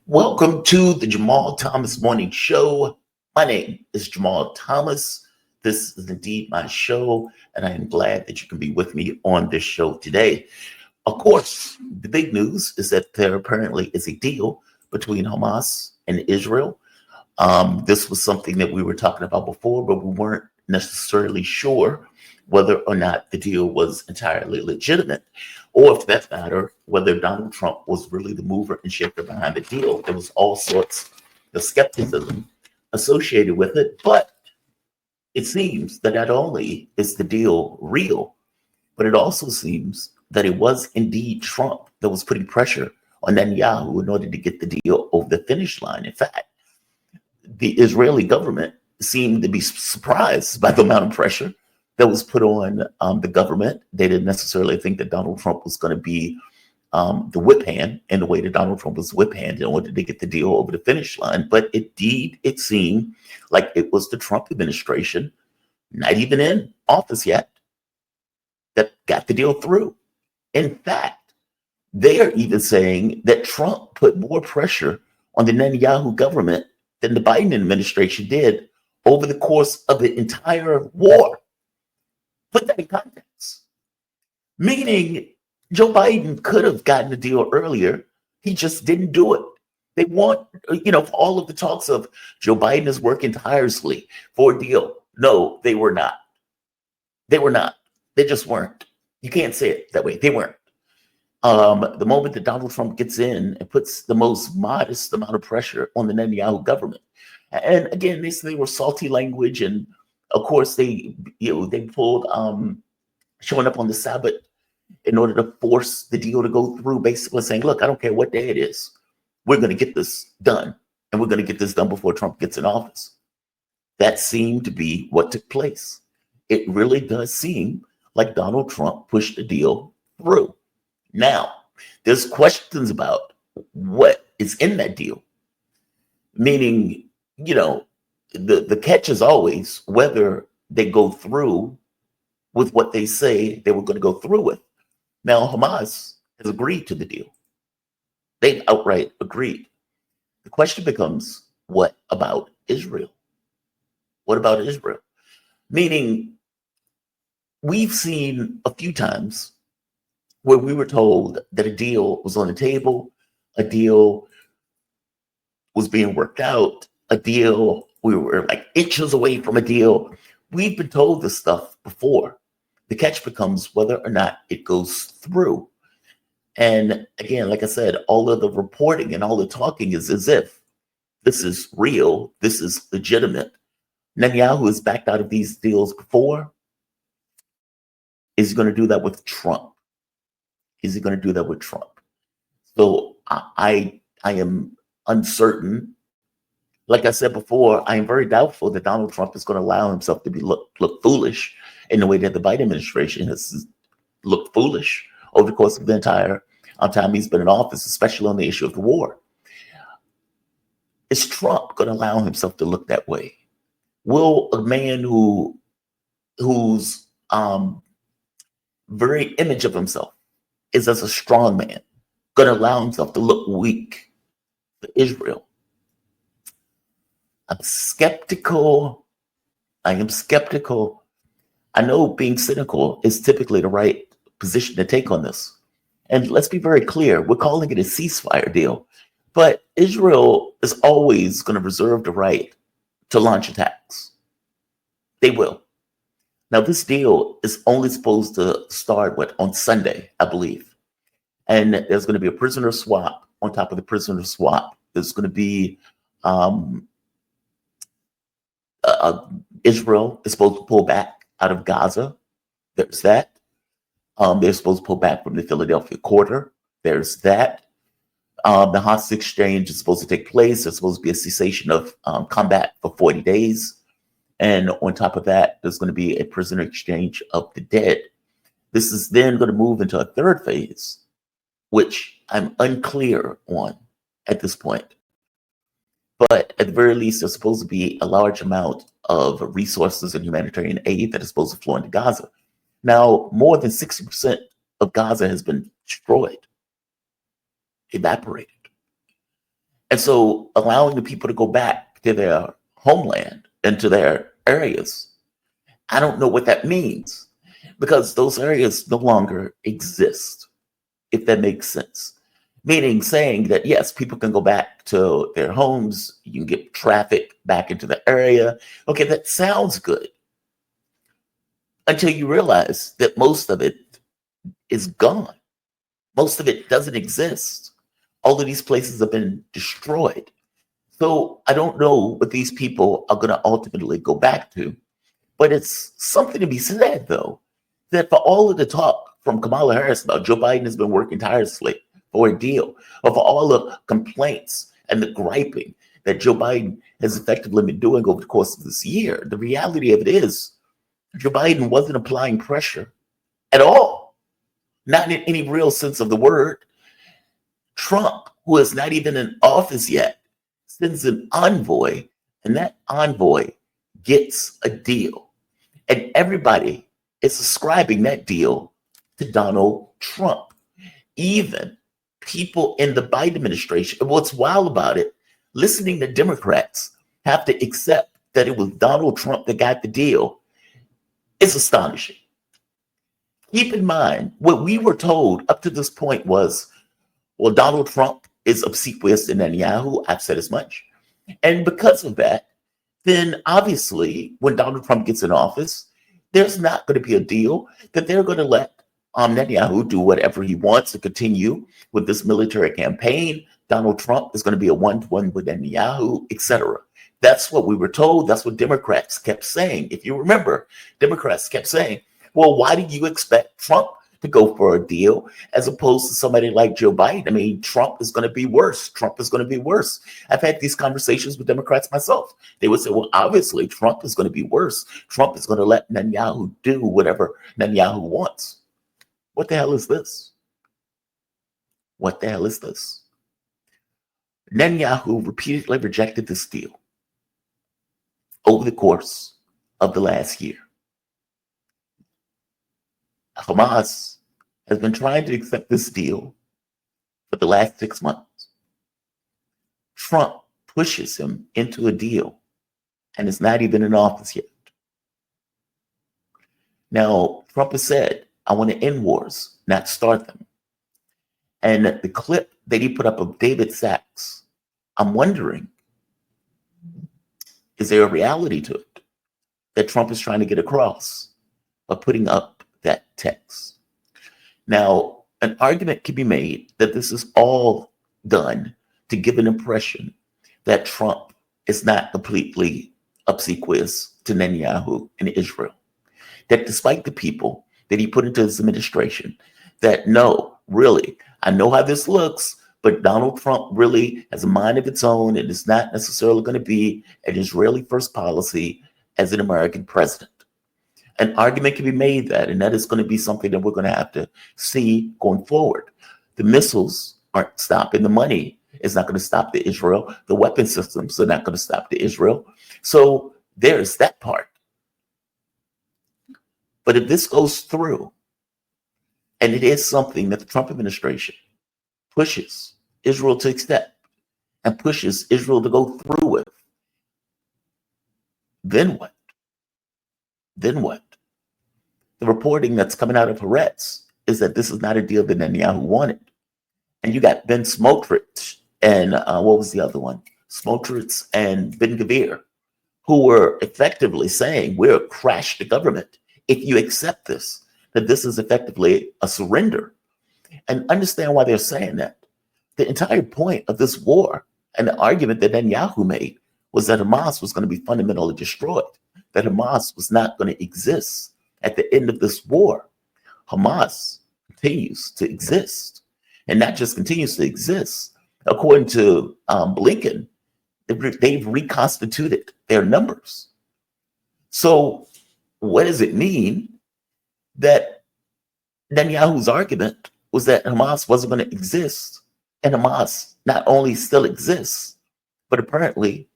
Welcome to the Jamal Thomas Morning Show. My name is Jamal Thomas. This is indeed my show, and I am glad that you can be with me on this show today. Of course, the big news is that there apparently is a deal between Hamas and Israel. This was something that we were talking about before, but we weren't necessarily sure whether or not the deal was entirely legitimate, or if that matter, whether Donald Trump was really the mover and shaker behind the deal. There was all sorts of skepticism associated with it, but it seems that not only is the deal real, but it also seems that it was indeed Trump that was putting pressure on Netanyahu in order to get the deal over the finish line. In fact, the Israeli government seemed to be surprised by the amount of pressure that was put on the government. They didn't necessarily think that Donald Trump was going to be the whip hand in the way that Donald Trump was whip hand in order to get the deal over the finish line. But indeed, it seemed like it was the Trump administration, not even in office yet, that got the deal through. In fact, they are even saying that Trump put more pressure on the Netanyahu government than the Biden administration did over the course of the entire war. Put that in context. Meaning, Joe Biden could have gotten the deal earlier. He just didn't do it. They want, for all of the talks of Joe Biden is working tirelessly for a deal. No, they were not. They were not. They just weren't. You can't say it that way. They weren't. The moment that Donald Trump gets in and puts the most modest amount of pressure on the Netanyahu government, and again, they were salty language, and of course they pulled showing up on the Sabbath in order to force the deal to go through, basically saying, "Look, I don't care what day it is, we're going to get this done, and we're going to get this done before Trump gets in office." That seemed to be what took place. It really does seem like Donald Trump pushed the deal through. Now, there's questions about what is in that deal. Meaning, the catch is always whether they go through with what they say they were going to go through with. Now, Hamas has agreed to the deal. They've outright agreed. The question becomes, what about Israel? What about Israel? Meaning, we've seen a few times where we were told that a deal was on the table, a deal was being worked out, a deal, we were like inches away from a deal. We've been told this stuff before. The catch becomes whether or not it goes through. And again, like I said, all of the reporting and all the talking is as if this is real, this is legitimate. Netanyahu has backed out of these deals before. Is he going to do that with Trump? Is he going to do that with Trump? So I am uncertain. Like I said before, I am very doubtful that Donald Trump is going to allow himself to be look foolish in the way that the Biden administration has looked foolish over the course of the entire time he's been in office, especially on the issue of the war. Is Trump going to allow himself to look that way? Will a man whose very image of himself is as a strong man going to allow himself to look weak for Israel? I'm skeptical. I am skeptical. I know being cynical is typically the right position to take on this. And let's be very clear, we're calling it a ceasefire deal, but Israel is always going to reserve the right to launch attacks. They will. Now, this deal is only supposed to start on Sunday, I believe. And there's going to be a prisoner swap on top of the prisoner swap. There's going to be Israel is supposed to pull back out of Gaza. There's that. They're supposed to pull back from the Philadelphia quarter. There's that. The hostage exchange is supposed to take place. There's supposed to be a cessation of combat for 40 days. And on top of that, there's going to be a prisoner exchange of the dead. This is then going to move into a third phase, which I'm unclear on at this point. But at the very least, there's supposed to be a large amount of resources and humanitarian aid that is supposed to flow into Gaza. Now, more than 60% of Gaza has been destroyed, evaporated. And so allowing the people to go back to their homeland and to their areas, I don't know what that means because those areas no longer exist, if that makes sense. Meaning saying that, yes, people can go back to their homes, you can get traffic back into the area. Okay, that sounds good until you realize that most of it is gone. Most of it doesn't exist. All of these places have been destroyed. So I don't know what these people are going to ultimately go back to. But it's something to be said, though, that for all of the talk from Kamala Harris about Joe Biden has been working tirelessly for a deal, or for all the complaints and the griping that Joe Biden has effectively been doing over the course of this year, the reality of it is Joe Biden wasn't applying pressure at all, not in any real sense of the word. Trump, who is not even in office yet, sends an envoy, and that envoy gets a deal. And everybody is ascribing that deal to Donald Trump. Even people in the Biden administration. And what's wild about it, listening to Democrats have to accept that it was Donald Trump that got the deal is astonishing. Keep in mind, what we were told up to this point was, well, Donald Trump is obsequious to Netanyahu. I've said as much. And because of that, then obviously when Donald Trump gets in office, there's not going to be a deal that they're going to let Netanyahu do whatever he wants to continue with this military campaign. Donald Trump is going to be a one-to-one with Netanyahu, etc. That's what we were told. That's what Democrats kept saying. If you remember, Democrats kept saying, well, why did you expect Trump to go for a deal as opposed to somebody like Joe Biden? I mean, Trump is going to be worse. Trump is going to be worse. I've had these conversations with Democrats myself. They would say, well, obviously, Trump is going to be worse. Trump is going to let Netanyahu do whatever Netanyahu wants. What the hell is this? What the hell is this? Netanyahu repeatedly rejected this deal over the course of the last year. Hamas has been trying to accept this deal for the last 6 months. Trump pushes him into a deal and is not even in office yet. Now, Trump has said, I want to end wars, not start them. And the clip that he put up of David Sachs, I'm wondering, is there a reality to it that Trump is trying to get across by putting up that text? Now, an argument can be made that this is all done to give an impression that Trump is not completely obsequious to Netanyahu and Israel. That despite the people that he put into his administration, that no, really, I know how this looks, but Donald Trump really has a mind of its own and is not necessarily going to be an Israeli first policy as an American president. An argument can be made that, and that is going to be something that we're going to have to see going forward. The missiles aren't stopping. The money is not going to stop the Israel. The weapon systems are not going to stop the Israel. So there's that part. But if this goes through, and it is something that the Trump administration pushes Israel to accept and pushes Israel to go through with, then what? Then what? The reporting that's coming out of Haaretz is that this is not a deal that Netanyahu wanted. And you got Ben Smotrich and what was the other one? Smotrich and Ben Gvir, who were effectively saying, we'll crash the government if you accept this, that this is effectively a surrender. And understand why they're saying that. The entire point of this war and the argument that Netanyahu made was that Hamas was going to be fundamentally destroyed, that Hamas was not going to exist at the end of this war. Hamas continues to exist, and not just continues to exist. According to Blinken, they've reconstituted their numbers. So what does it mean that Netanyahu's argument was that Hamas wasn't going to exist, and Hamas not only still exists, but apparently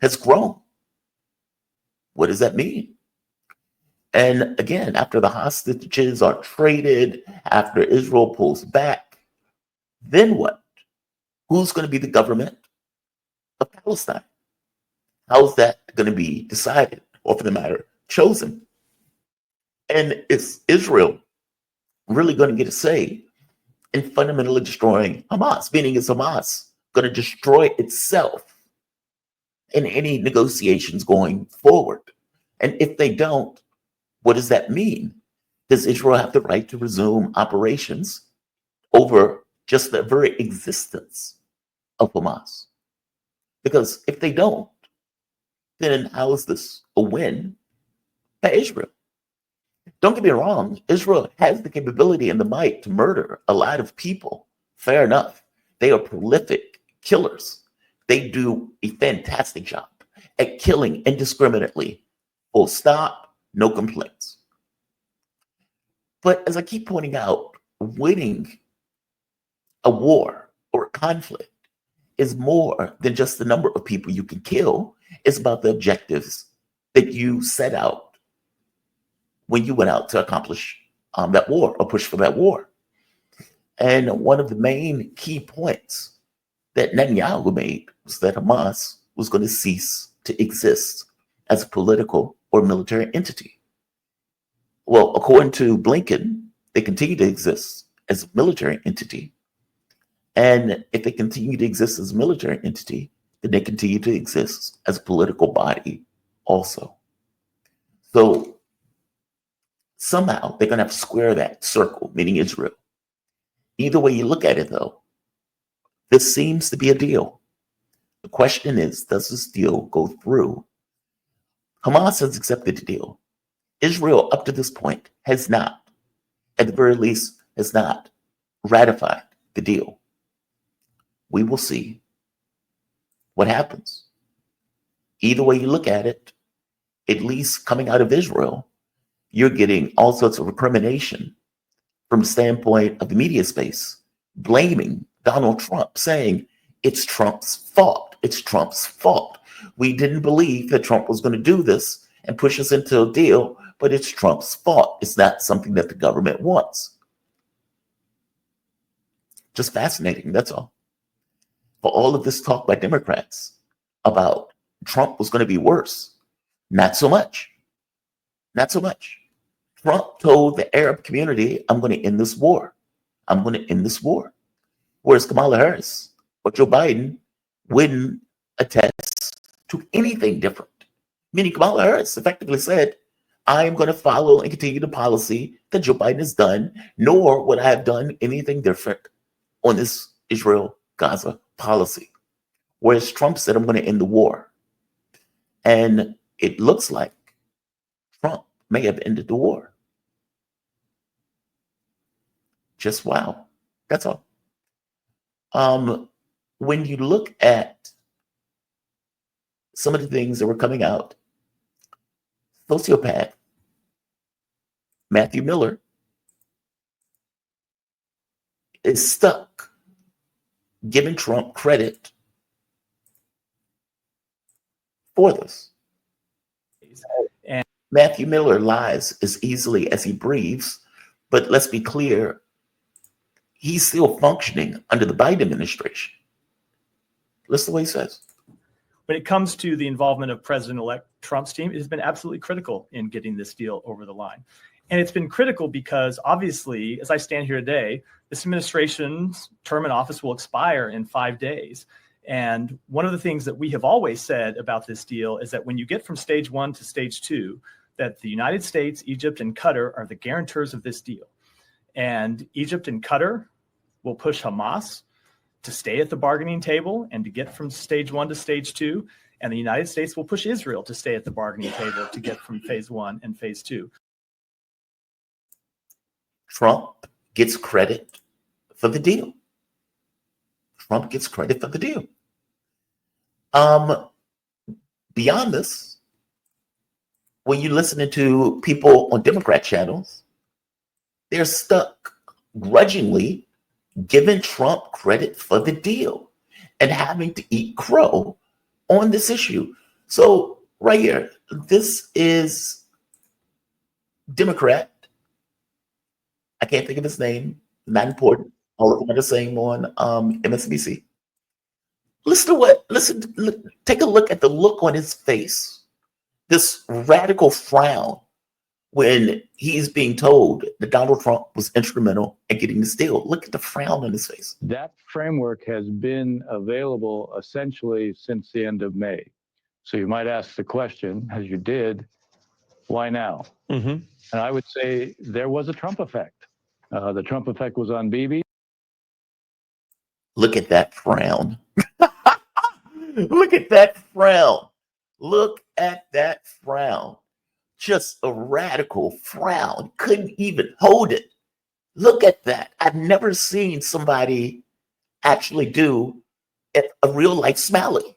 has grown? What does that mean? And again, after the hostages are traded, after Israel pulls back, then what? Who's going to be the government of Palestine? How's that going to be decided, or for the matter, chosen? And is Israel really going to get a say in fundamentally destroying Hamas? Meaning, is Hamas going to destroy itself in any negotiations going forward? And if they don't, what does that mean? Does Israel have the right to resume operations over just the very existence of Hamas? Because if they don't, then how is this a win by Israel? Don't get me wrong, Israel has the capability and the might to murder a lot of people. Fair enough. They are prolific killers. They do a fantastic job at killing indiscriminately. Full stop, no complaints. But as I keep pointing out, winning a war or a conflict is more than just the number of people you can kill. It's about the objectives that you set out when you went out to accomplish that war or push for that war. And one of the main key points that Netanyahu made was that Hamas was going to cease to exist as a political or military entity. Well, according to Blinken, they continue to exist as a military entity. And if they continue to exist as a military entity, then they continue to exist as a political body also. So somehow they're going to have to square that circle, meaning Israel. Either way you look at it, though, this seems to be a deal. The question is, does this deal go through? Hamas has accepted the deal. Israel, up to this point, has not, at the very least, has not ratified the deal. We will see what happens. Either way you look at it, at least coming out of Israel, you're getting all sorts of recrimination from the standpoint of the media space, blaming Donald Trump, saying it's Trump's fault. It's Trump's fault. We didn't believe that Trump was going to do this and push us into a deal, but it's Trump's fault. It's not something that the government wants. Just fascinating, that's all. For all of this talk by Democrats about Trump was going to be worse, not so much. Not so much. Trump told the Arab community, I'm going to end this war. I'm going to end this war. Whereas Kamala Harris or Joe Biden wouldn't attest to anything different. Meaning Kamala Harris effectively said, I'm going to follow and continue the policy that Joe Biden has done, nor would I have done anything different on this Israel-Gaza policy. Whereas Trump said, I'm going to end the war. And it looks like Trump may have ended the war. Just wow. That's all. When you look at some of the things that were coming out, sociopath Matthew Miller is stuck giving Trump credit for this. And Matthew Miller lies as easily as he breathes, but let's be clear, he's still functioning under the Biden administration. Listen to what he says. When it comes to the involvement of President-elect Trump's team, it has been absolutely critical in getting this deal over the line. And it's been critical because obviously, as I stand here today, this administration's term in office will expire in 5 days. And one of the things that we have always said about this deal is that when you get from stage 1 to stage 2, that the United States, Egypt, and Qatar are the guarantors of this deal. And Egypt and Qatar will push Hamas to stay at the bargaining table and to get from stage 1 to stage 2. And the United States will push Israel to stay at the bargaining table to get from phase 1 and phase 2. Trump gets credit for the deal. Trump gets credit for the deal. Beyond this, when you're listening to people on Democrat channels, they're stuck grudgingly giving Trump credit for the deal and having to eat crow on this issue. So right here, this is Democrat. I can't think of his name. Not important. All of them are the same on MSNBC. Take a look at the look on his face. This radical frown when he's being told that Donald Trump was instrumental in getting this deal. Look at the frown on his face. That framework has been available essentially since the end of May. So you might ask the question, as you did, why now? Mm-hmm. And I would say there was a Trump effect. The Trump effect was on Bibi. Look at that frown. Look at that frown. Look at that frown. Just a radical frown. Couldn't even hold it. Look at that. I've never seen somebody actually do a real life Smiley.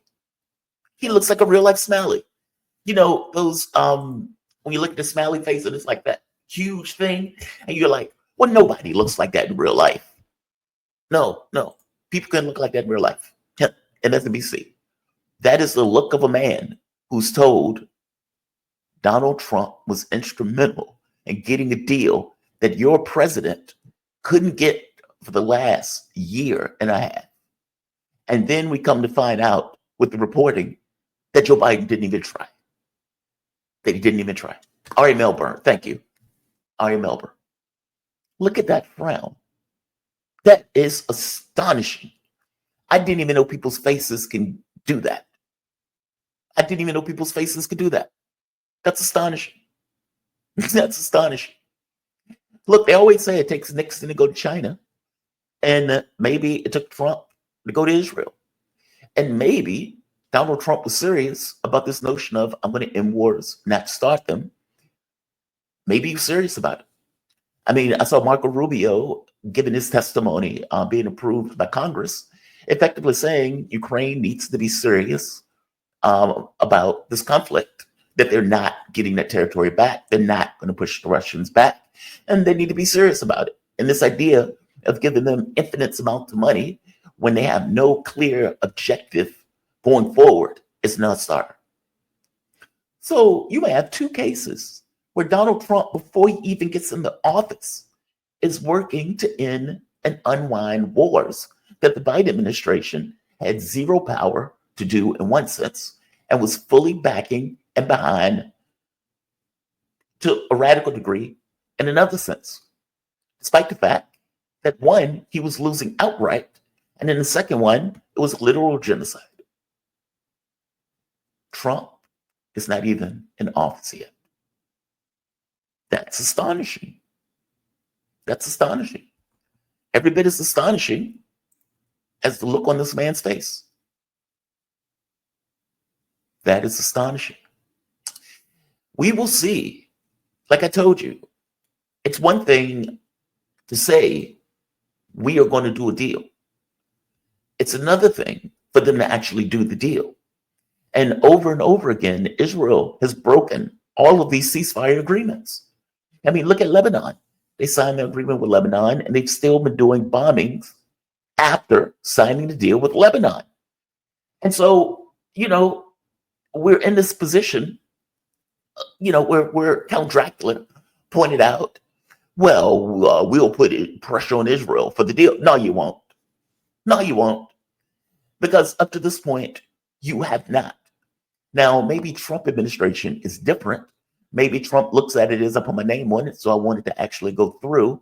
He looks like a real life Smiley. You know, those when you look at the Smiley face and it's like that huge thing, and you're like, well, nobody looks like that in real life. No. People can look like that in real life. MSNBC. That is the look of a man who's told Donald Trump was instrumental in getting a deal that your president couldn't get for the last year and a half. And then we come to find out with the reporting that Joe Biden didn't even try. That he didn't even try. Ari Melbourne, thank you. Ari Melbourne. Look at that frown. That is astonishing. I didn't even know people's faces can do that. I didn't even know people's faces could do that. That's astonishing. That's astonishing. Look, they always say it takes Nixon to go to China. And maybe it took Trump to go to Israel. And maybe Donald Trump was serious about this notion of, I'm going to end wars, not start them. Maybe he was serious about it. I mean, I saw Marco Rubio giving his testimony being approved by Congress, effectively saying Ukraine needs to be serious about this conflict, that they're not getting that territory back. They're not going to push the Russians back, and they need to be serious about it. And this idea of giving them infinite amounts of money when they have no clear objective going forward is not a starter. So you may have two cases where Donald Trump, before he even gets into office, is working to end and unwind wars that the Biden administration had zero power to do in one sense, and was fully backing and behind to a radical degree in another sense, despite the fact that one, he was losing outright, and in the second one, it was literal genocide. Trump is not even in office yet. That's astonishing. That's astonishing. Every bit as astonishing as the look on this man's face. That is astonishing. We will see. Like I told you, it's one thing to say we are going to do a deal. It's another thing for them to actually do the deal. And over again, Israel has broken all of these ceasefire agreements. I mean, look at Lebanon. They signed the agreement with Lebanon, and they've still been doing bombings after signing the deal with Lebanon. And so, we're in this position, where Count Dracula pointed out, well, we'll put pressure on Israel for the deal. No, you won't. No, you won't. Because up to this point, you have not. Now, maybe Trump administration is different. Maybe Trump looks at it as I put my name on it, so I wanted to actually go through.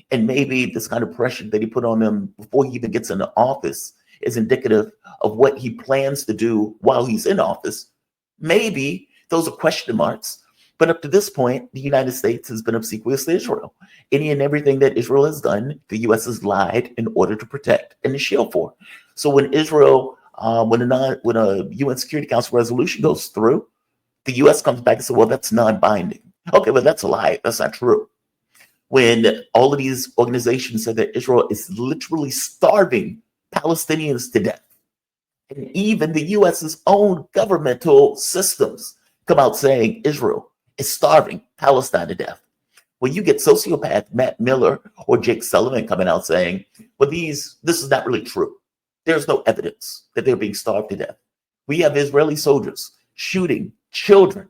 And maybe this kind of pressure that he put on them before he even gets into office is indicative of what he plans to do while he's in office. Maybe those are question marks. But up to this point, the United States has been obsequious to Israel. Any and everything that Israel has done, the U.S. has lied in order to protect and to shield for. So when Israel, when a UN Security Council resolution goes through, the U.S. comes back and says, well, that's non-binding. Okay, but that's a lie. That's not true. When all of these organizations said that Israel is literally starving Palestinians to death, and even the U.S.'s own governmental systems come out saying Israel is starving Palestine to death. When you get sociopath Matt Miller or Jake Sullivan coming out saying, well, this is not really true. There's no evidence that they're being starved to death. We have Israeli soldiers shooting children.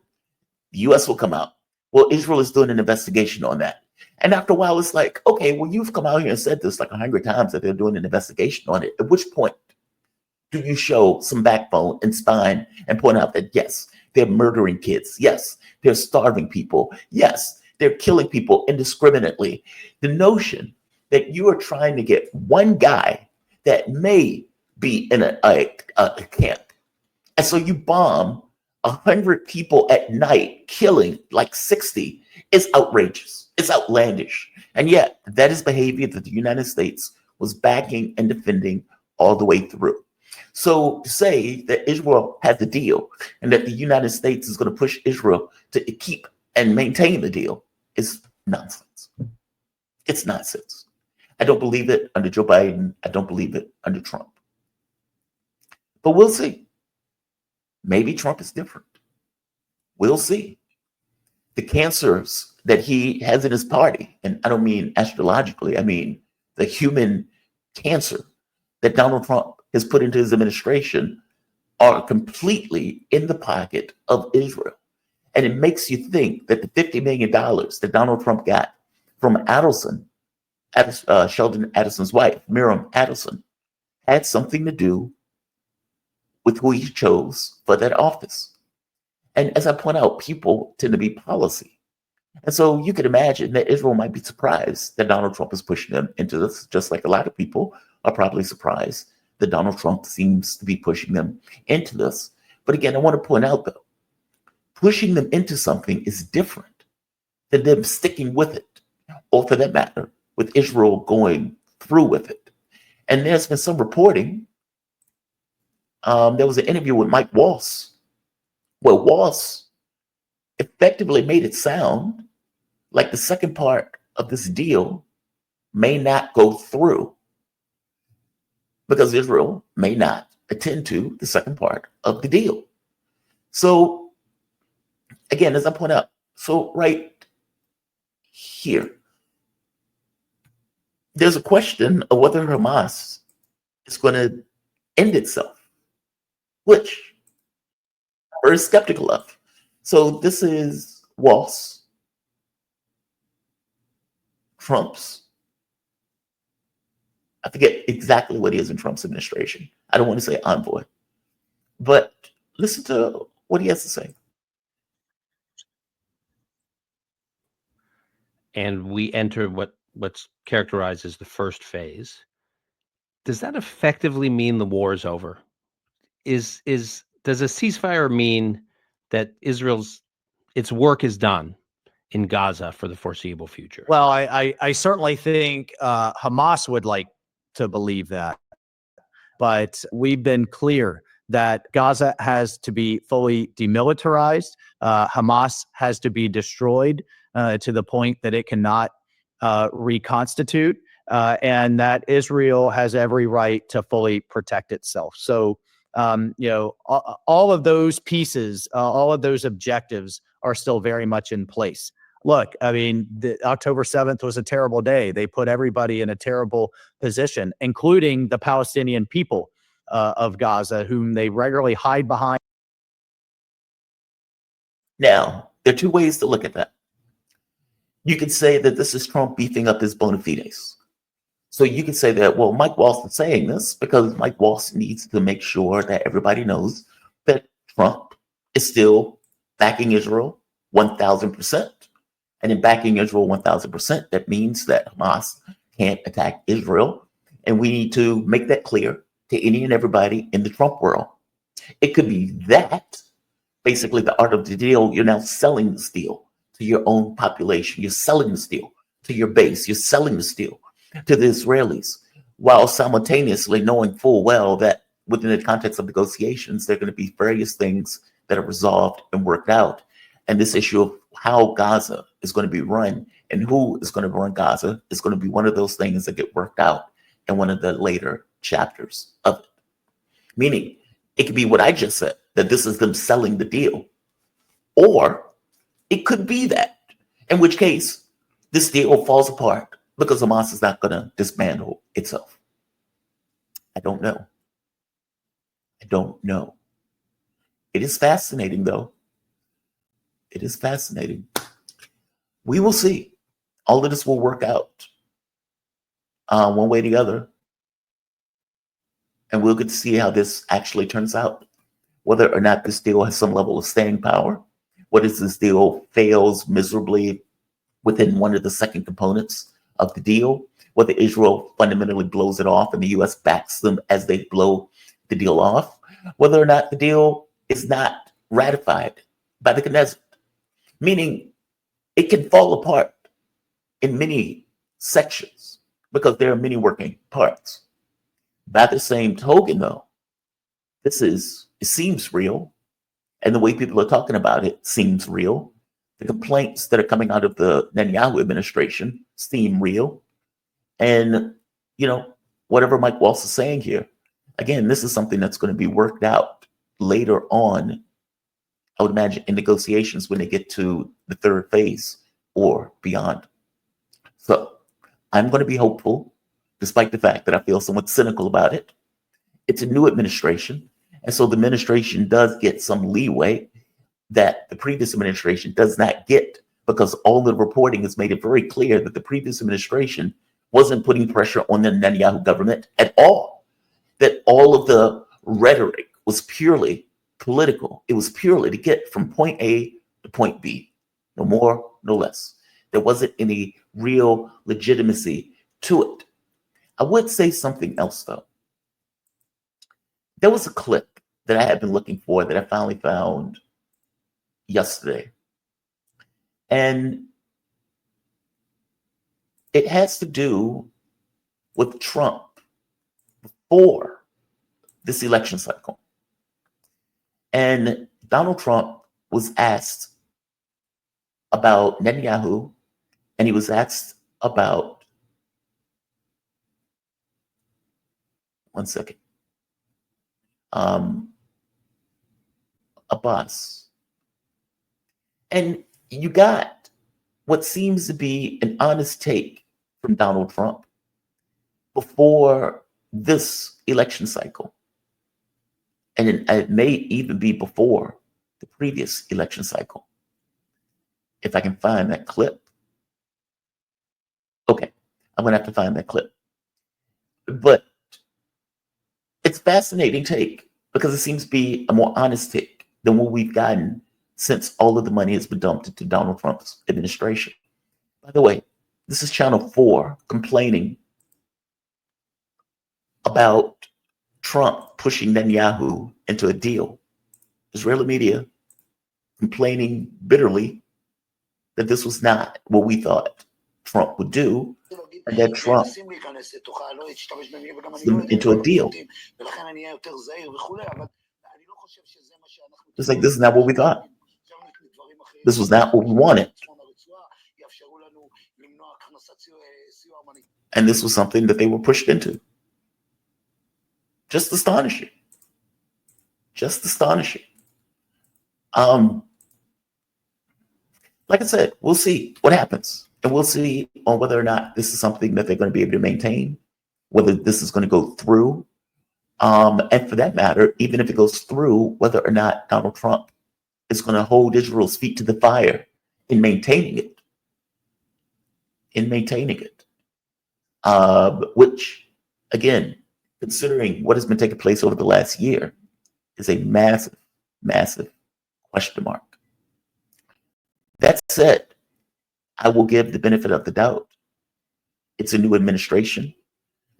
The U.S. will come out. Well, Israel is doing an investigation on that. And after a while, it's like, okay, well, you've come out here and said this like 100 times that they're doing an investigation on it. At which point do you show some backbone and spine and point out that, yes, they're murdering kids. Yes, they're starving people. Yes, they're killing people indiscriminately. The notion that you are trying to get one guy that may be in a camp, and so you bomb 100 people at night, killing like 60, is outrageous. It's outlandish. And yet, that is behavior that the United States was backing and defending all the way through. So to say that Israel had the deal and that the United States is going to push Israel to keep and maintain the deal is nonsense. It's nonsense. I don't believe it under Joe Biden. I don't believe it under Trump. But we'll see. Maybe Trump is different. We'll see. The cancers that he has in his party, and I don't mean astrologically, I mean the human cancer that Donald Trump has put into his administration, are completely in the pocket of Israel. And it makes you think that the $50 million that Donald Trump got from Sheldon Adelson's wife, Miriam Adelson, had something to do with who he chose for that office. And as I point out, people tend to be policy. And so you could imagine that Israel might be surprised that Donald Trump is pushing them into this, just like a lot of people are probably surprised that Donald Trump seems to be pushing them into this. But again, I want to point out, though, pushing them into something is different than them sticking with it, or for that matter, with Israel going through with it. And there's been some reporting. There was an interview with Mike Waltz, where Waltz effectively made it sound like the second part of this deal may not go through because Israel may not attend to the second part of the deal. So, again, as I point out, so right here, there's a question of whether Hamas is going to end itself, which I'm very skeptical of. So this is Waltz, Trump's, I forget exactly what he is in Trump's administration. I don't want to say envoy, but listen to what he has to say. And we enter what's characterized as the first phase. Does that effectively mean the war is over? Does a ceasefire mean that its work is done in Gaza for the foreseeable future? Well, I certainly think Hamas would like to believe that, but we've been clear that Gaza has to be fully demilitarized. Hamas has to be destroyed to the point that it cannot reconstitute, and that Israel has every right to fully protect itself. So, all of those pieces, all of those objectives are still very much in place. Look, I mean, October 7th was a terrible day. They put everybody in a terrible position, including the Palestinian people of Gaza, whom they regularly hide behind. Now, there are two ways to look at that. You could say that this is Trump beefing up his bona fides. So you could say that, well, Mike Waltz is saying this because Mike Waltz needs to make sure that everybody knows that Trump is still backing Israel 1,000%. And in backing Israel 1,000%, that means that Hamas can't attack Israel. And we need to make that clear to any and everybody in the Trump world. It could be that, basically the art of the deal, you're now selling the steel to your own population. You're selling the steel to your base. You're selling the steel to the Israelis, while simultaneously knowing full well that within the context of negotiations, there are going to be various things that are resolved and worked out. And this issue of how Gaza is going to be run and who is going to run Gaza is going to be one of those things that get worked out in one of the later chapters of it. Meaning, it could be what I just said, that this is them selling the deal. Or it could be that, in which case, this deal falls apart because Hamas is not going to dismantle itself. I don't know. I don't know. It is fascinating, though. It is fascinating. We will see. All of this will work out one way or the other. And we'll get to see how this actually turns out, whether or not this deal has some level of staying power, whether this deal fails miserably within one of the second components of the deal, whether Israel fundamentally blows it off and the U.S. backs them as they blow the deal off, whether or not the deal is not ratified by the Knesset, meaning it can fall apart in many sections because there are many working parts. By the same token, though, it seems real, and the way people are talking about it seems real. The complaints that are coming out of the Netanyahu administration seem real. And, whatever Mike Waltz is saying here, again, this is something that's going to be worked out later on, I would imagine, in negotiations when they get to the third phase or beyond. So I'm going to be hopeful, despite the fact that I feel somewhat cynical about it. It's a new administration. And so the administration does get some leeway that the previous administration does not get, because all the reporting has made it very clear that the previous administration wasn't putting pressure on the Netanyahu government at all, that all of the rhetoric was purely political. It was purely to get from point A to point B, no more, no less. There wasn't any real legitimacy to it. I would say something else, though. There was a clip that I had been looking for that I finally found yesterday. And it has to do with Trump before this election cycle. And Donald Trump was asked about Netanyahu, and he was asked about, one second, Abbas. And you got what seems to be an honest take from Donald Trump before this election cycle. And it may even be before the previous election cycle. If I can find that clip. Okay, I'm going to have to find that clip. But it's a fascinating take because it seems to be a more honest take than what we've gotten since all of the money has been dumped into Donald Trump's administration. By the way, this is Channel 4 complaining about Trump pushing Netanyahu into a deal. Israeli media complaining bitterly that this was not what we thought Trump would do, and that Trump into a deal. It's like, this is not what we thought. This was not what we wanted. And this was something that they were pushed into. Just astonishing. Just astonishing. Like I said, we'll see what happens. And we'll see on whether or not this is something that they're going to be able to maintain, whether this is going to go through. And for that matter, even if it goes through, whether or not Donald Trump is going to hold Israel's feet to the fire in maintaining it. Which, again, considering what has been taking place over the last year, is a massive, massive question mark. That said, I will give the benefit of the doubt. It's a new administration.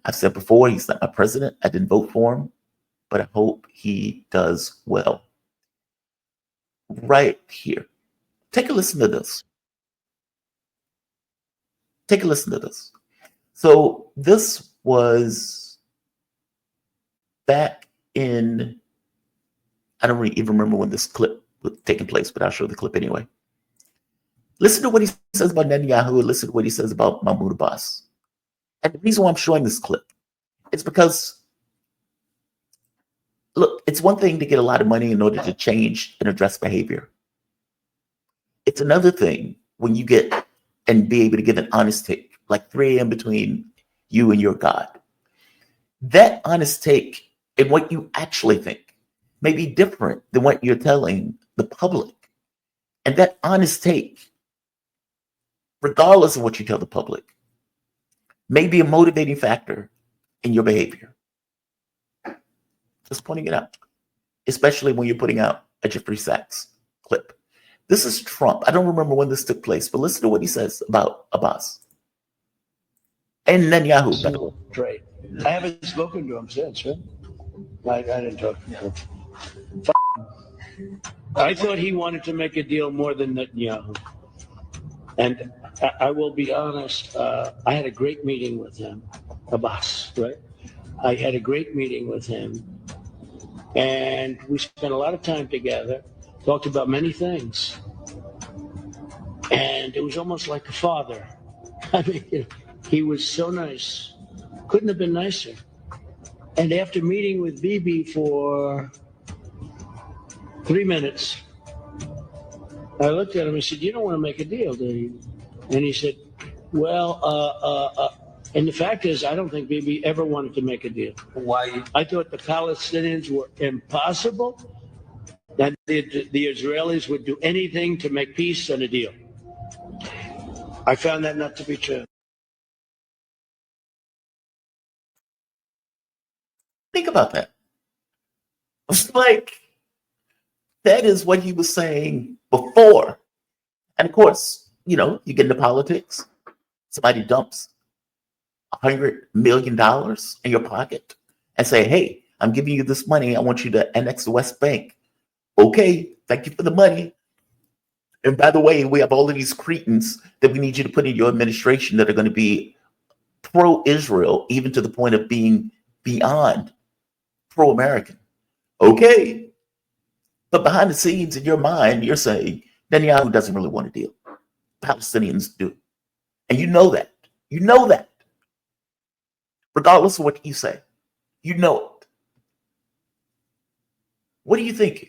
I've said before, he's not my president. I didn't vote for him, but I hope he does well. Right here. Take a listen to this. Take a listen to this. So this was back in, I don't even remember when this clip was taking place, but I'll show the clip anyway. Listen to what he says about Netanyahu, and listen to what he says about Mahmoud Abbas. And the reason why I'm showing this clip is because, look, it's one thing to get a lot of money in order to change and address behavior. It's another thing when you get and be able to give an honest take, like 3 a.m. between you and your God. That honest take and what you actually think may be different than what you're telling the public. And that honest take, regardless of what you tell the public, may be a motivating factor in your behavior. Just pointing it out, especially when you're putting out a Jeffrey Sachs clip. This is Trump. I don't remember when this took place, but listen to what he says about Abbas and Netanyahu, by the way. Great. I haven't spoken to him since, right? I didn't talk to him. I thought he wanted to make a deal more than Netanyahu. And I will be honest, I had a great meeting with him, Abbas, right? I had a great meeting with him. And we spent a lot of time together, talked about many things. And it was almost like a father. I mean, he was so nice. Couldn't have been nicer. And after meeting with Bibi for 3 minutes, I looked at him and said, "You don't want to make a deal, do you?" And he said, "Well, and the fact is, I don't think Bibi ever wanted to make a deal. Why? I thought the Palestinians were impossible, that the Israelis would do anything to make peace and a deal. I found that not to be true." Think about that. It's like, that is what he was saying before. And of course, you get into politics, somebody dumps $100 million in your pocket and say, "Hey, I'm giving you this money. I want you to annex the West Bank." Okay, thank you for the money. And by the way, we have all of these cretins that we need you to put in your administration that are going to be pro-Israel, even to the point of being beyond pro-American. Okay. But behind the scenes in your mind, you're saying Netanyahu doesn't really want a deal. Palestinians do. And you know that. You know that. Regardless of what you say. You know it. What are you thinking?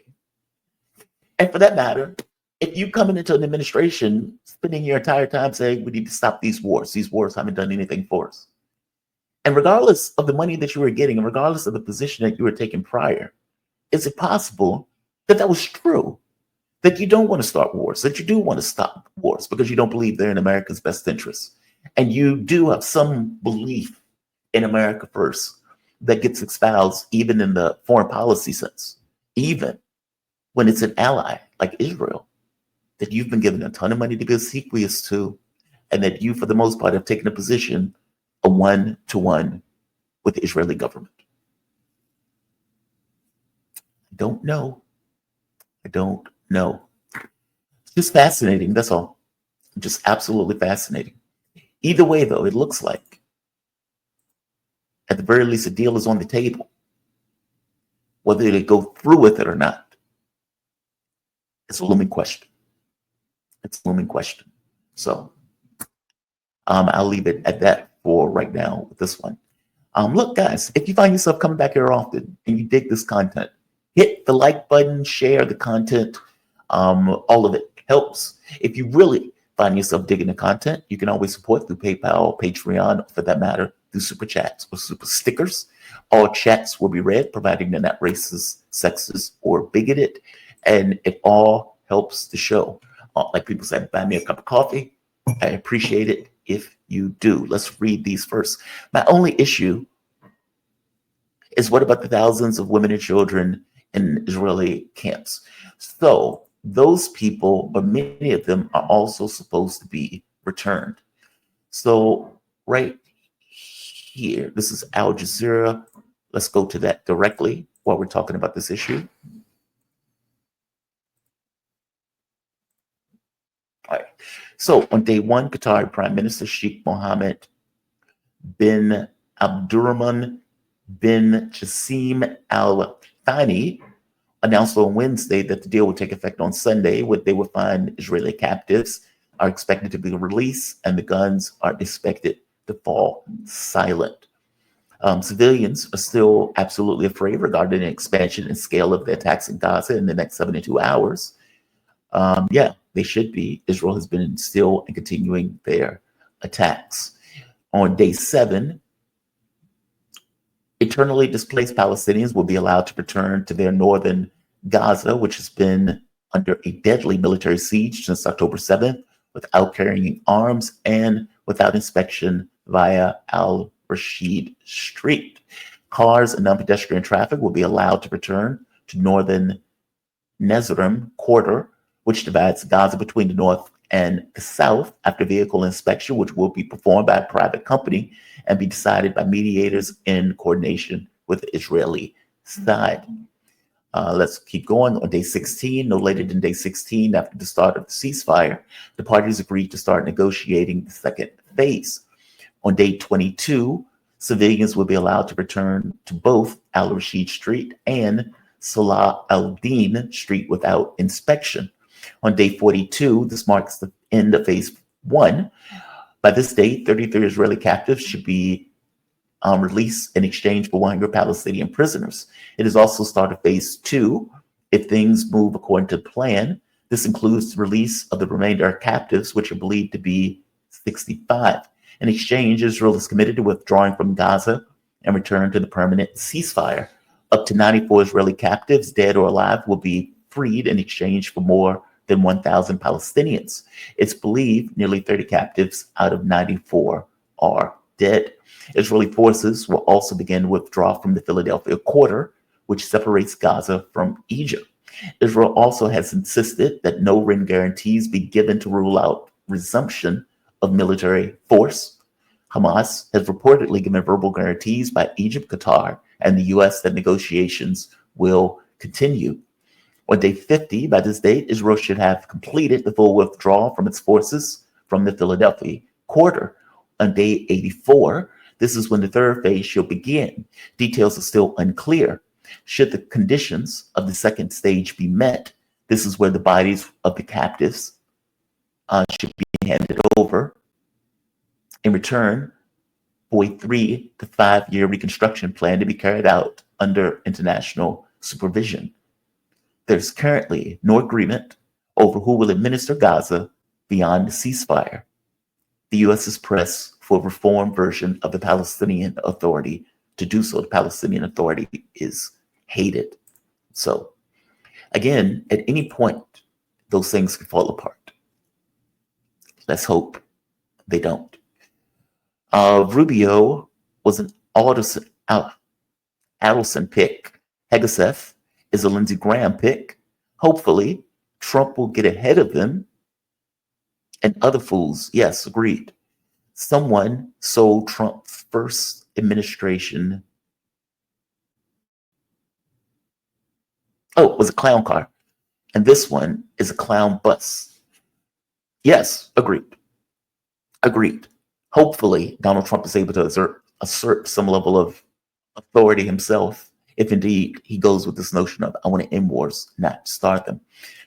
And for that matter, if you come into an administration spending your entire time saying we need to stop these wars haven't done anything for us. And regardless of the money that you were getting, and regardless of the position that you were taking prior, is it possible that that was true? That you don't want to start wars, that you do want to stop wars because you don't believe they're in America's best interests. And you do have some belief in America first that gets espoused even in the foreign policy sense, even when it's an ally like Israel, that you've been given a ton of money to be obsequious to, and that you, for the most part, have taken a position a one-to-one with the Israeli government. I don't know. It's just fascinating, that's all. Just absolutely fascinating. Either way, though, it looks like, at the very least, a deal is on the table. Whether they go through with it or not, it's a looming question. So I'll leave it at that for right now with this one. Look, guys, if you find yourself coming back here often and you dig this content, hit the like button, share the content. All of it helps. If you really find yourself digging the content, you can always support through PayPal, Patreon, for that matter, through super chats or super stickers. All chats will be read, providing they're not racist, sexist, or bigoted. And it all helps the show. Like people said, buy me a cup of coffee. I appreciate it if you do. Let's read these first. My only issue is, what about the thousands of women and children in Israeli camps? So those people, or many of them, are also supposed to be returned. So right here, this is Al Jazeera. Let's go to that directly while we're talking about this issue. All right. So on day one, Qatari Prime Minister Sheikh Mohammed bin Abdurrahman bin Jassim Al Thani announced on Wednesday that the deal would take effect on Sunday, when they would find Israeli captives are expected to be released and the guns are expected to fall silent. Civilians are still absolutely afraid regarding the expansion and scale of the attacks in Gaza in the next 72 hours. Yeah, they should be. Israel has been still and continuing their attacks. On day 7, internally displaced Palestinians will be allowed to return to their northern Gaza, which has been under a deadly military siege since October 7th, without carrying arms and without inspection via Al-Rashid Street. Cars and non-pedestrian traffic will be allowed to return to northern Nezrim corridor, which divides Gaza between the north and the south after vehicle inspection, which will be performed by a private company and be decided by mediators in coordination with the Israeli side. Let's keep going. On day 16, no later than day 16, after the start of the ceasefire, the parties agreed to start negotiating the second phase. On day 22, civilians will be allowed to return to both Al-Rashid Street and Salah al-Din Street without inspection. On day 42, this marks the end of phase 1. By this date, 33 Israeli captives should be released in exchange for 100 Palestinian prisoners. It has also started phase 2. If things move according to plan, this includes the release of the remainder of captives, which are believed to be 65. In exchange, Israel is committed to withdrawing from Gaza and return to the permanent ceasefire. Up to 94 Israeli captives, dead or alive, will be freed in exchange for more than 1,000 Palestinians. It's believed nearly 30 captives out of 94 are dead. Israeli forces will also begin to withdraw from the Philadelphia Quarter, which separates Gaza from Egypt. Israel also has insisted that no written guarantees be given to rule out resumption of military force. Hamas has reportedly given verbal guarantees by Egypt, Qatar, and the U.S. that negotiations will continue. On day 50, by this date, Israel should have completed the full withdrawal from its forces from the Philadelphia Quarter. On day 84, this is when the third phase shall begin. Details are still unclear. Should the conditions of the second stage be met, this is where the bodies of the captives should be handed over in return for a 3 to 5 year reconstruction plan to be carried out under international supervision. There's currently no agreement over who will administer Gaza beyond the ceasefire. The U.S. has pressed for a reformed version of the Palestinian Authority to do so. The Palestinian Authority is hated. So, again, at any point, those things can fall apart. Let's hope they don't. Rubio was an Adelson pick. Hegeseth is a Lindsey Graham pick. Hopefully, Trump will get ahead of them. And other fools, yes, agreed. Someone sold Trump's first administration. Oh, it was a clown car. And this one is a clown bus. Yes, agreed. Agreed. Hopefully, Donald Trump is able to assert some level of authority himself, if indeed he goes with this notion of, I want to end wars, not start them.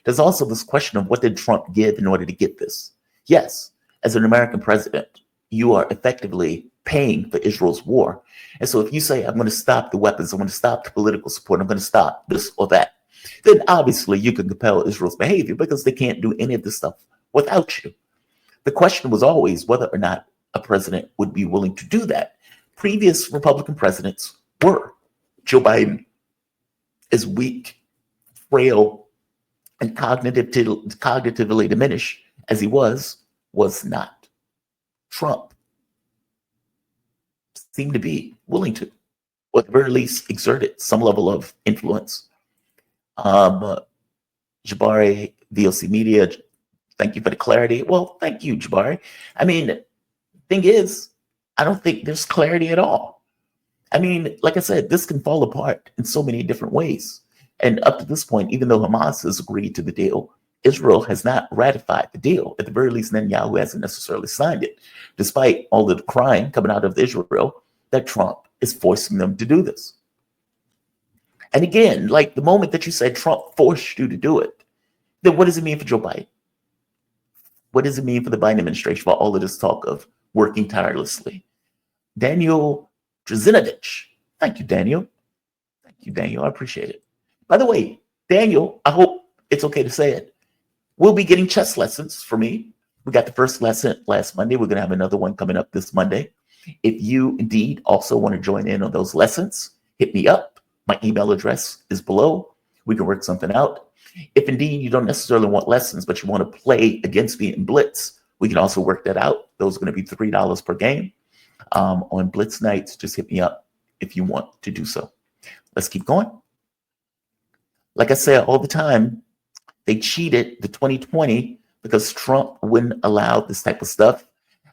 There's also this question of what did Trump give in order to get this? Yes, as an American president, you are effectively paying for Israel's war. And so if you say, I'm going to stop the weapons, I'm going to stop the political support, I'm going to stop this or that, then obviously you can compel Israel's behavior because they can't do any of this stuff without you. The question was always whether or not a president would be willing to do that. Previous Republican presidents were. Joe Biden is weak, frail, and cognitively diminished as he was not. Trump seemed to be willing to, or at the very least, exerted some level of influence. Jabari, VOC Media, thank you for the clarity. Well, thank you, Jabari. I mean, thing is, I don't think there's clarity at all. I mean, like I said, this can fall apart in so many different ways. And up to this point, even though Hamas has agreed to the deal, Israel has not ratified the deal. At the very least, Netanyahu hasn't necessarily signed it, despite all the crying coming out of Israel that Trump is forcing them to do this. And again, like the moment that you said Trump forced you to do it, then what does it mean for Joe Biden? What does it mean for the Biden administration for all of this talk of working tirelessly? Daniel Drzenovich. Thank you, Daniel. Thank you, Daniel. I appreciate it. By the way, Daniel, I hope it's okay to say it. We'll be getting chess lessons for me. We got the first lesson last Monday. We're going to have another one coming up this Monday. If you indeed also want to join in on those lessons, hit me up. My email address is below. We can work something out. If indeed you don't necessarily want lessons, but you want to play against me in Blitz, we can also work that out. Those are going to be $3 per game. On Blitz nights, just hit me up if you want to do so. Let's keep going. Like I say all the time, they cheated the 2020 because Trump wouldn't allow this type of stuff.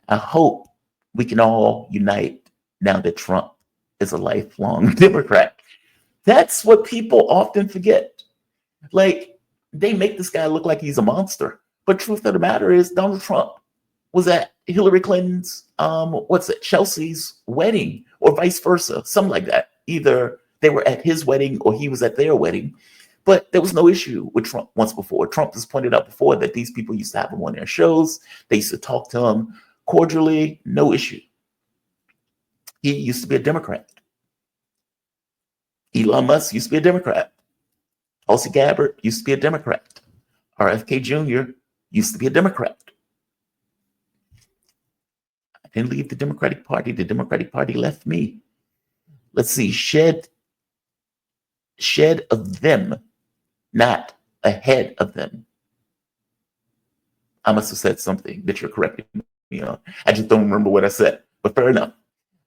I hope we can all unite now that Trump is a lifelong Democrat. That's what people often forget. Like, they make this guy look like he's a monster. But truth of the matter is, Donald Trump was at Hillary Clinton's, Chelsea's wedding, or vice versa, something like that. Either they were at his wedding or he was at their wedding. But there was no issue with Trump once before. Trump has pointed out before that these people used to have him on their shows. They used to talk to him cordially, no issue. He used to be a Democrat. Elon Musk used to be a Democrat. Tulsi Gabbard used to be a Democrat. RFK Jr. used to be a Democrat. I didn't leave the Democratic Party. The Democratic Party left me. Let's see, shed of them, not ahead of them. I must have said something that you're correcting me on. I just don't remember what I said, but fair enough.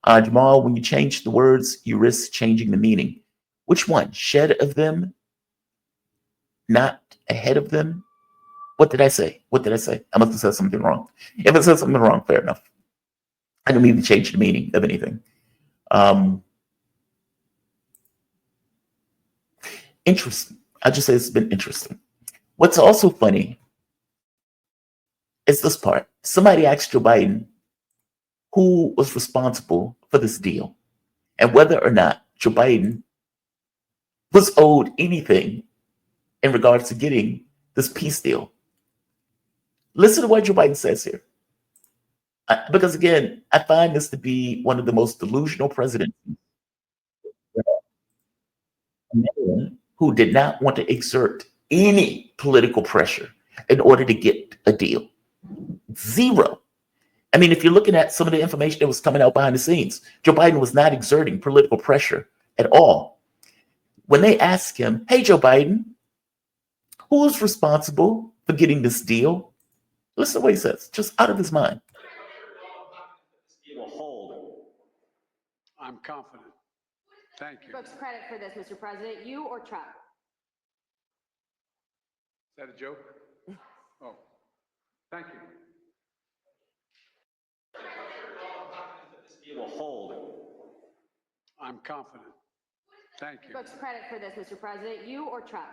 Jamal, when you change the words, you risk changing the meaning. Which one? Shed of them, not ahead of them? What did I say? What did I say? I must have said something wrong. If I said something wrong, fair enough. I didn't mean to change the meaning of anything. Interesting. I just say it's been interesting. What's also funny is this part. Somebody asked Joe Biden who was responsible for this deal and whether or not Joe Biden was owed anything in regards to getting this peace deal. Listen to what Joe Biden says here. Because again, I find this to be one of the most delusional presidents. A man who did not want to exert any political pressure in order to get a deal. Zero. I mean, if you're looking at some of the information that was coming out behind the scenes, Joe Biden was not exerting political pressure at all. When they asked him, hey, Joe Biden, who is responsible for getting this deal? Listen to what he says, just out of his mind. Will hold. I'm confident. Thank you. Folks, credit for this, Mr. President, you or Trump? Is that a joke? Oh, thank you. This deal will hold. I'm confident. Thank you. Folks, credit for this, Mr. President, you or Trump?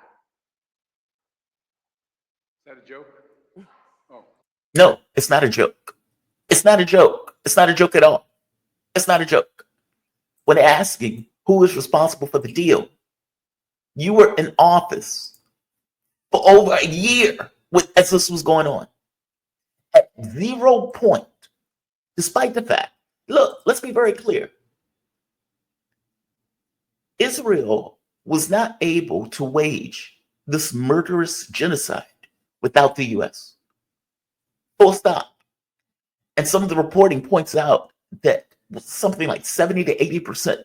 Is that a joke? Oh. No, it's not a joke. It's not a joke. It's not a joke at all. It's not a joke. When asking who is responsible for the deal, you were in office for over a year as this was going on. At 0 point, despite the fact, look, let's be very clear. Israel was not able to wage this murderous genocide without the U.S. Full stop. And some of the reporting points out that something like 70 to 80%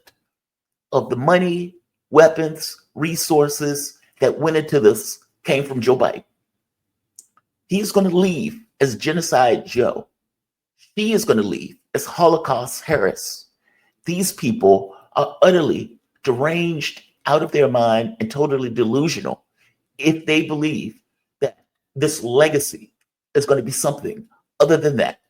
of the money, weapons, resources that went into this came from Joe Biden. He's going to leave as Genocide Joe. She is going to leave as Holocaust Harris. These people are utterly deranged, out of their mind, and totally delusional if they believe that this legacy is going to be something other than that.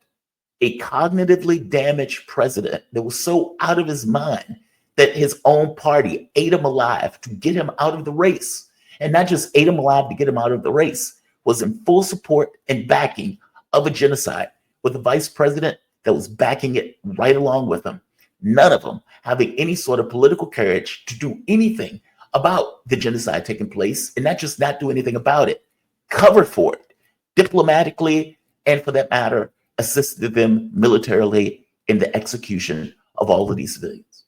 A cognitively damaged president that was so out of his mind that his own party ate him alive to get him out of the race. And not just ate him alive to get him out of the race, was in full support and backing of a genocide with a vice president that was backing it right along with him. None of them having any sort of political courage to do anything about the genocide taking place, and not just not do anything about it, cover for it diplomatically, and for that matter, assisted them militarily in the execution of all of these civilians.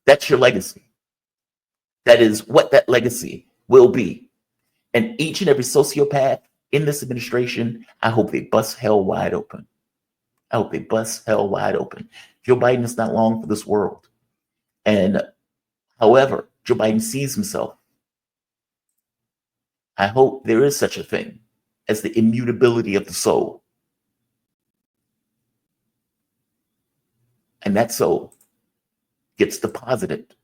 That's your legacy. That is what that legacy will be. And each and every sociopath in this administration, I hope they bust hell wide open. I hope they bust hell wide open. Joe Biden is not long for this world. And however Joe Biden sees himself, I hope there is such a thing as the immutability of the soul. And that soul gets deposited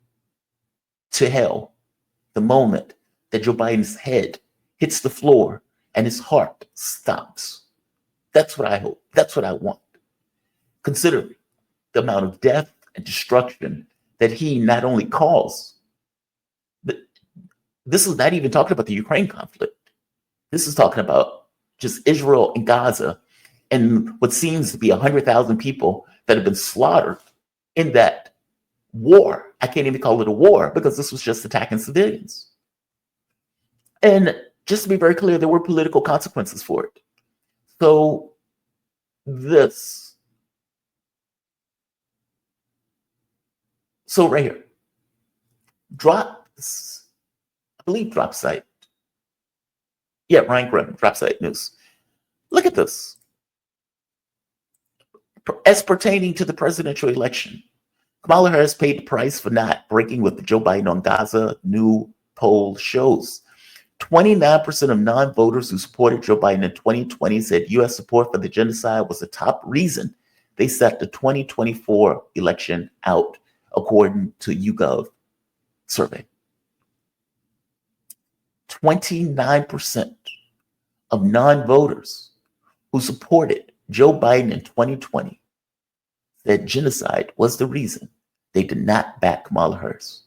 to hell the moment that Joe Biden's head hits the floor and his heart stops. That's what I hope. That's what I want. Considering the amount of death and destruction that he not only caused, but this is not even talking about the Ukraine conflict. This is talking about just Israel and Gaza and what seems to be 100,000 people that have been slaughtered in that war. I can't even call it a war because this was just attacking civilians. And just to be very clear, there were political consequences for it. So right here, drop site. Yeah, Ryan Grimm, drop site news. Look at this. As pertaining to the presidential election, Kamala Harris paid the price for not breaking with Joe Biden on Gaza, new poll shows. 29% of non-voters who supported Joe Biden in 2020 said U.S. support for the genocide was the top reason they set the 2024 election out, according to YouGov survey. 29% of non-voters who supported Joe Biden in 2020 said genocide was the reason they did not back Kamala Harris.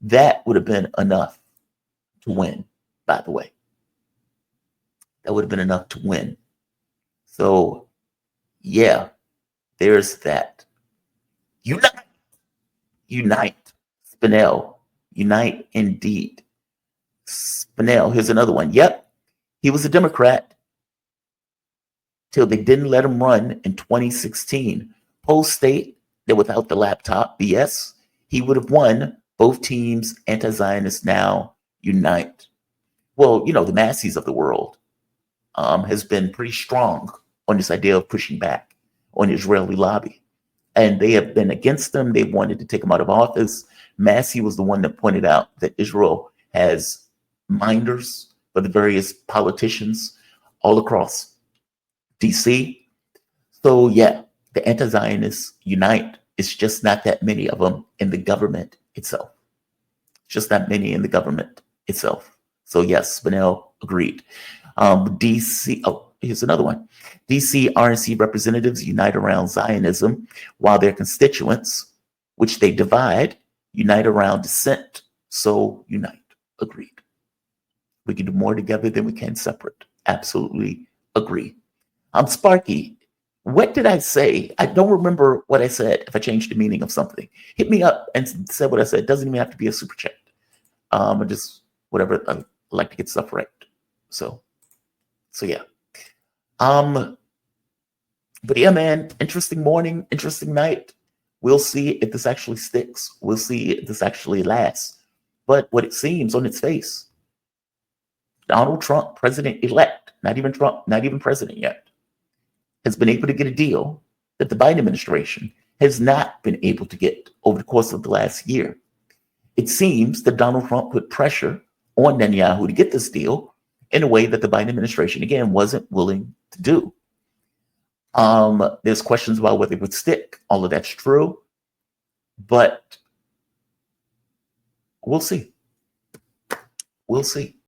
That would have been enough to win, by the way. That would have been enough to win. So, yeah, there's that. Unite. Unite. Spinell. Unite indeed. Spinell, here's another one. Yep, he was a Democrat till they didn't let him run in 2016. Polls state that without the laptop BS, he would have won. Both teams, anti-Zionists now unite. Well, you know, the masses of the world has been pretty strong on this idea of pushing back on the Israeli lobby. And they have been against them. They wanted to take him out of office. Massey was the one that pointed out that Israel has minders for the various politicians all across DC. So yeah, the anti-Zionists unite. It's just not that many of them in the government itself. Just not many in the government itself. So yes, Spinell agreed. DC, oh, here's another one. DC RNC representatives unite around Zionism while their constituents, which they divide, unite around dissent. So unite. Agreed. We can do more together than we can separate. Absolutely agree. Sparky, what did I say? I don't remember what I said if I changed the meaning of something. Hit me up and say what I said. It doesn't even have to be a super chat. Or just whatever. I like to get stuff right. So yeah. But yeah, man, interesting morning, interesting night. We'll see if this actually sticks. We'll see if this actually lasts. But what it seems on its face, Donald Trump, president-elect, not even Trump, not even president yet, has been able to get a deal that the Biden administration has not been able to get over the course of the last year. It seems that Donald Trump put pressure on Netanyahu to get this deal in a way that the Biden administration, again, wasn't willing to do. There's questions about whether it would stick. All of that's true. But we'll see. We'll see.